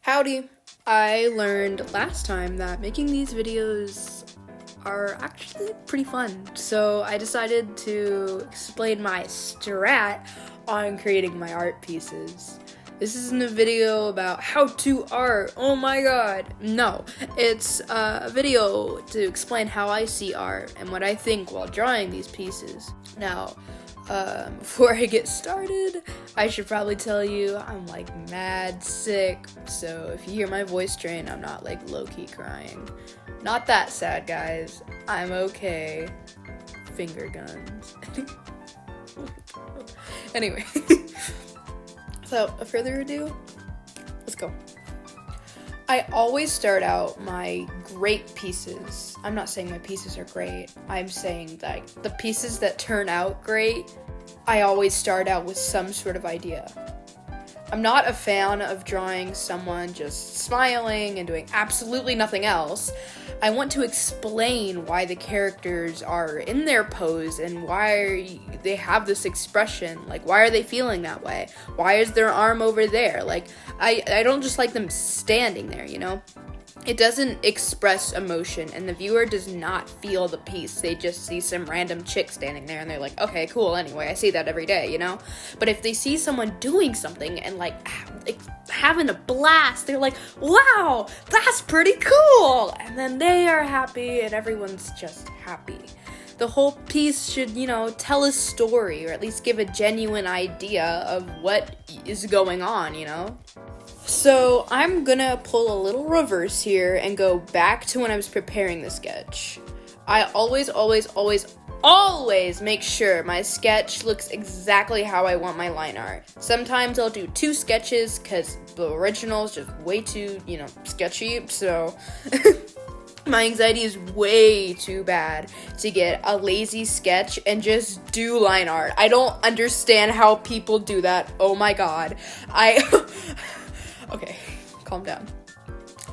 Howdy! I learned last time that making these videos are actually pretty fun, so I decided to explain my strat on creating my art pieces. This isn't a video about how to art, oh my god, no. It's a video to explain how I see art and what I think while drawing these pieces. Now, before I get started, I should probably tell you I'm like mad sick, so if you hear my voice strain, I'm not like low-key crying. Not that sad, guys. I'm okay. Finger guns. Anyway, without further ado, let's go. I always start out my great pieces. I'm not saying my pieces are great. I'm saying like the pieces that turn out great, I always start out with some sort of idea. I'm not a fan of drawing someone just smiling and doing absolutely nothing else. I want to explain why the characters are in their pose and why they have this expression. Like, why are they feeling that way? Why is their arm over there? Like, I don't just like them standing there, you know? It doesn't express emotion, and the viewer does not feel the piece. They just see some random chick standing there, and they're like, okay, cool, anyway, I see that every day, you know? But if they see someone doing something and, like having a blast, they're like, wow, that's pretty cool! And then they are happy, and everyone's just happy. The whole piece should, you know, tell a story, or at least give a genuine idea of what is going on, you know? So I'm gonna pull a little reverse here and go back to when I was preparing the sketch. I always make sure my sketch looks exactly how I want my line art. Sometimes I'll do 2 sketches because the original is just way too, you know, sketchy, so my anxiety is way too bad to get a lazy sketch and just do line art. I don't understand how people do that. Oh my god. Okay, calm down.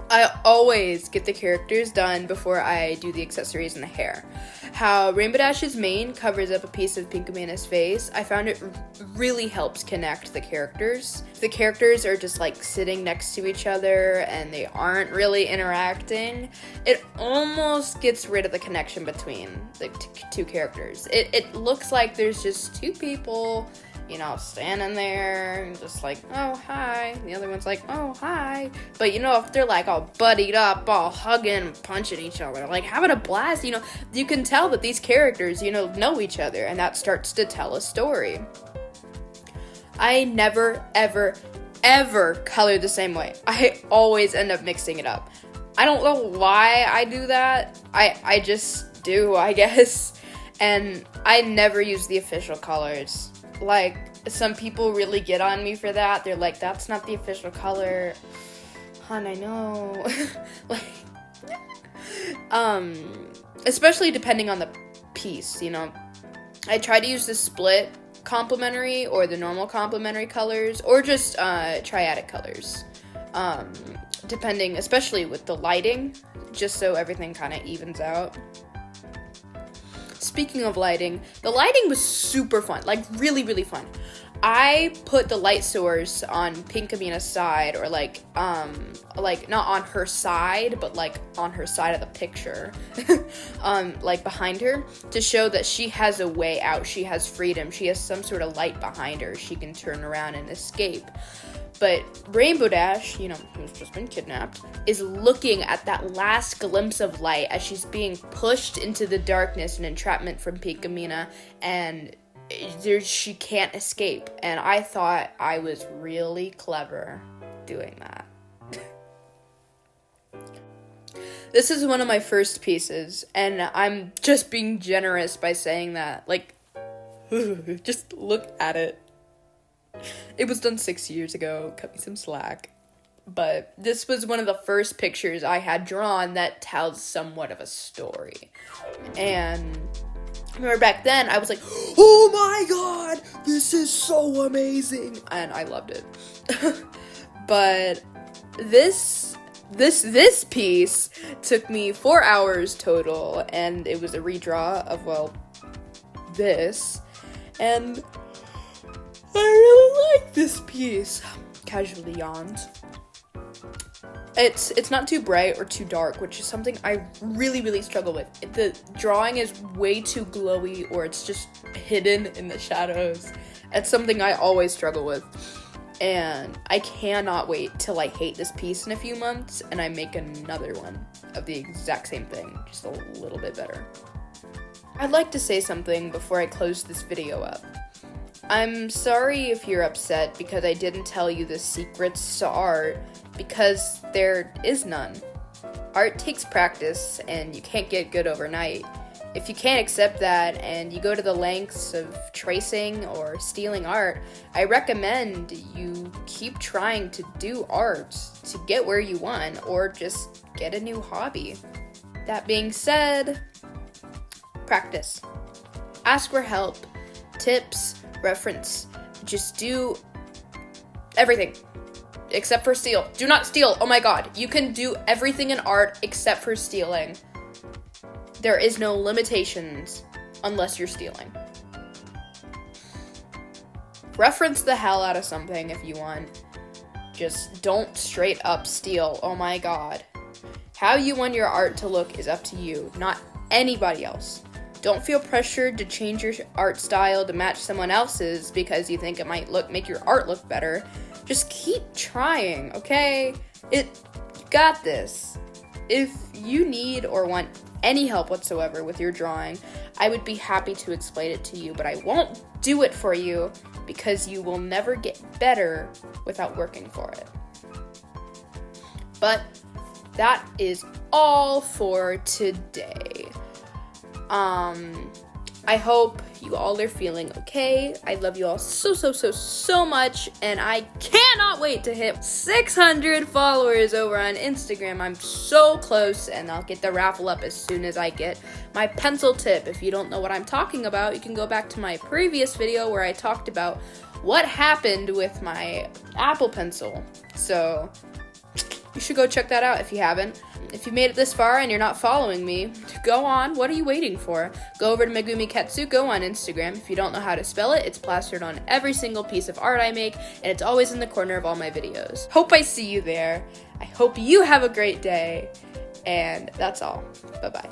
I always get the characters done before I do the accessories and the hair. How Rainbow Dash's mane covers up a piece of Pinkamina's face, I found it really helps connect the characters. If the characters are just like sitting next to each other and they aren't really interacting, it almost gets rid of the connection between the two characters. It looks like there's just 2 people, you know, standing there and just like, oh, hi. The other one's like, oh, hi. But, you know, if they're like all buddied up, all hugging, punching each other, like having a blast, you know, you can tell that these characters, you know each other, and that starts to tell a story. I never, ever color the same way. I always end up mixing it up. I don't know why I do that. I just do, I guess. And I never use the official colors. Like, some people really get on me for that. They're like, that's not the official color. Hon, I know. Like, especially depending on the piece, you know. I try to use the split complementary or the normal complementary colors, or just triadic colors. Depending, especially with the lighting, just so everything kind of evens out. Speaking of lighting, the lighting was super fun, like really fun. I put the light source on Pinkamina's side, or like not on her side, but like on her side of the picture, like behind her, to show that she has a way out, she has freedom, she has some sort of light behind her, she can turn around and escape. But Rainbow Dash, you know, who's just been kidnapped, is looking at that last glimpse of light as she's being pushed into the darkness and entrapment from Pinkamena, and she can't escape. And I thought I was really clever doing that. This is one of my first pieces, and I'm just being generous by saying that. Like, just look at it. It was done 6 years ago, cut me some slack. But this was one of the first pictures I had drawn that tells somewhat of a story. And I remember back then, I was like, oh my god, this is so amazing! And I loved it. But this piece took me 4 hours total, and it was a redraw of, well, this. And I really like this piece. Casually yawns. It's not too bright or too dark, which is something I really struggle with. If the drawing is way too glowy or it's just hidden in the shadows, it's something I always struggle with. And I cannot wait till I hate this piece in a few months and I make another one of the exact same thing, just a little bit better. I'd like to say something before I close this video up. I'm sorry if you're upset because I didn't tell you the secrets to art, because there is none. Art takes practice and you can't get good overnight. If you can't accept that and you go to the lengths of tracing or stealing art, I recommend you keep trying to do art to get where you want, or just get a new hobby. That being said, practice. Ask for help, tips, reference. Just do everything except for steal. Do not steal. Oh my god. You can do everything in art except for stealing. There is no limitations unless you're stealing. Reference the hell out of something if you want. Just don't straight up steal. Oh my god. How you want your art to look is up to you, not anybody else. Don't feel pressured to change your art style to match someone else's because you think it might make your art look better. Just keep trying, okay? You got this. If you need or want any help whatsoever with your drawing, I would be happy to explain it to you, but I won't do it for you because you will never get better without working for it. But that is all for today. I hope you all are feeling okay. I love you all so much, and I cannot wait to hit 600 followers over on Instagram. I'm so close, and I'll get the raffle up as soon as I get my pencil tip. If you don't know what I'm talking about, you can go back to my previous video where I talked about what happened with my Apple Pencil. So you should go check that out if you haven't. If you made it this far and you're not following me, go on. What are you waiting for? Go over to Megumi Ketsugo on Instagram. If you don't know how to spell it, it's plastered on every single piece of art I make, and it's always in the corner of all my videos. Hope I see you there. I hope you have a great day, and that's all. Bye-bye.